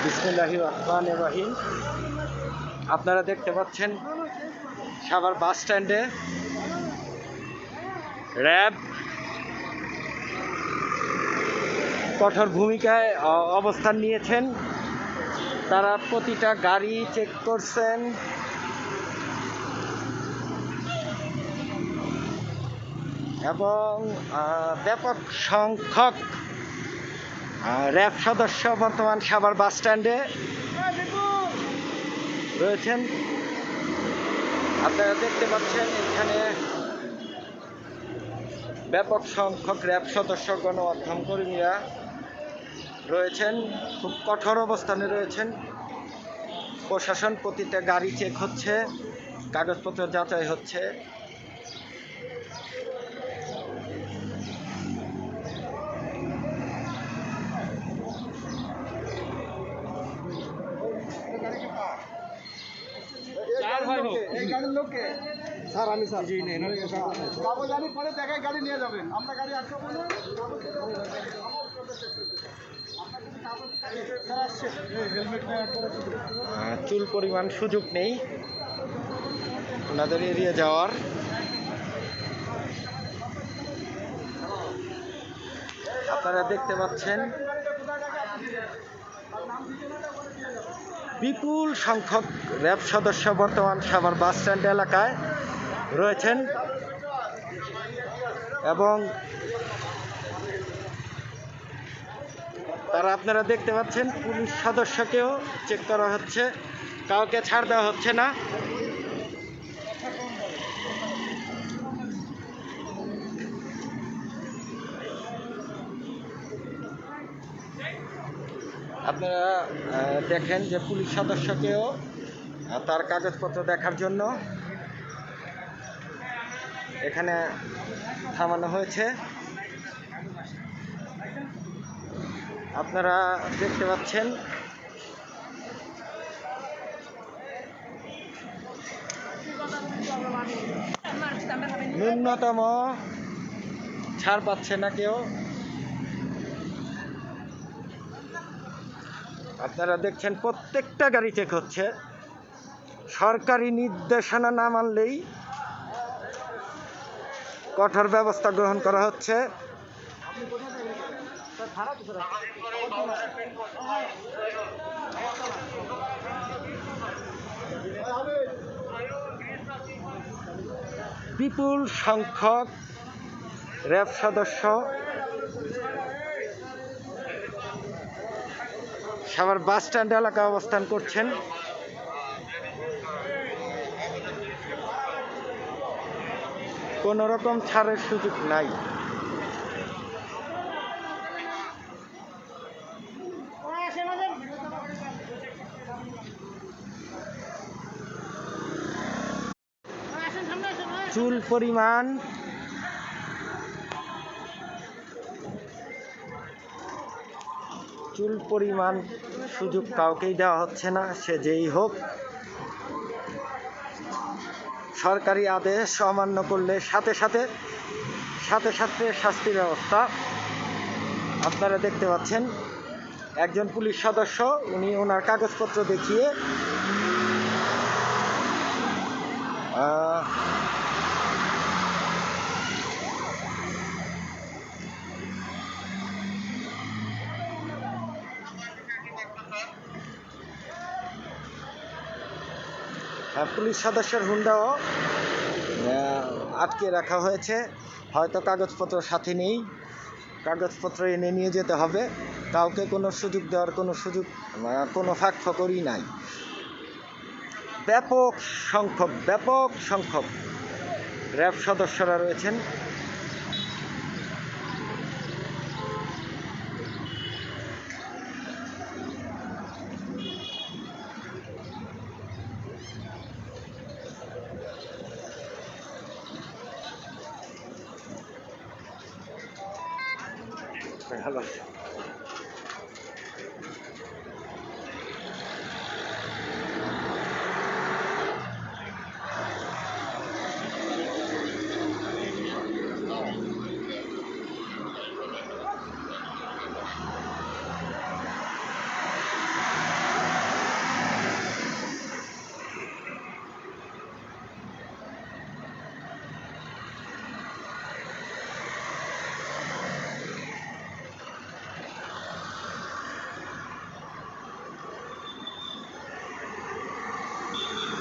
বিসমিল্লাহির রহমানির রহিম। আপনারা দেখতে পাচ্ছেন সাভার বাস স্ট্যান্ডে র্যাব কঠোর ভূমিকায় অবস্থান নিয়েছেন। তারা প্রতিটা গাড়ি চেক করছেন এবং ব্যাপক সংখ্যক র্যাব সদস্য বর্তমান সাভার বাস স্ট্যান্ডে রয়েছেন। আপনারা দেখতে পাচ্ছেন এখানে ব্যাপক সংখ্যক র্যাব সদস্য গণমাধ্যম কর্মীরা রয়েছেন, খুব কঠোর অবস্থানে রয়েছেন। প্রশাসন প্রতিটা গাড়ি চেক হচ্ছে, কাগজপত্র যাচাই হচ্ছে। স্যার আমি স্যার কাগজ আনি পরে দেখায় গাড়ি নিয়ে যাবেন। আমরা গাড়ি আটকাবো না। চুল পরিমাণ সুযোগ নেই ওনাদের এড়িয়ে যাওয়ার। আপনারা দেখতে পাচ্ছেন বিপুল সংখ্যক র্যাব সদস্য বর্তমান সাভার বাস স্ট্যান্ড এলাকায় রয়েছেন এবং তারা আপনারা দেখতে পাচ্ছেন পুলিশ সদস্যকেও চেক করা হচ্ছে, কাউকে ছাড় দেওয়া হচ্ছে না। আপনারা দেখেন যে পুলিশ সদস্যকেও তার কাগজপত্র দেখার জন্য এখানে থামানো হয়েছে। আপনারা দেখতে পাচ্ছেন ন্যূনতম ছাড় পাচ্ছে না কেউ। আপনারা দেখছেন প্রত্যেকটা গাড়ি চেক হচ্ছে। সরকারি নির্দেশনা না মানলেই কঠোর ব্যবস্থা গ্রহণ করা হচ্ছে। বিপুল সংখ্যক র্যাব সদস্য সাভার বাস স্ট্যান্ড এলাকায় অবস্থান করছেন। কোনো রকম ছাড়ের সুযোগ নাই। চুল পরিমাণ সুযোগ কাউকেই দেওয়া হচ্ছে না, সে যেই হোক। সরকারি আদেশ অমান্য করলে সাথে সাথে শাস্তি ব্যবস্থা। আপনারা দেখতে পাচ্ছেন একজন পুলিশ সদস্য, উনি ওনার কাগজপত্র দেখিয়ে পুলিশ সদস্যের হুন্ডাও আটকে রাখা হয়েছে। হয়তো কাগজপত্র সাথে নেই, কাগজপত্র এনে নিয়ে যেতে হবে। কাউকে কোনো সুযোগ দেওয়ার কোনো ফাঁক ফকরই নাই। ব্যাপক সংখ্যক র্যাব সদস্যরা রয়েছেন। ভালো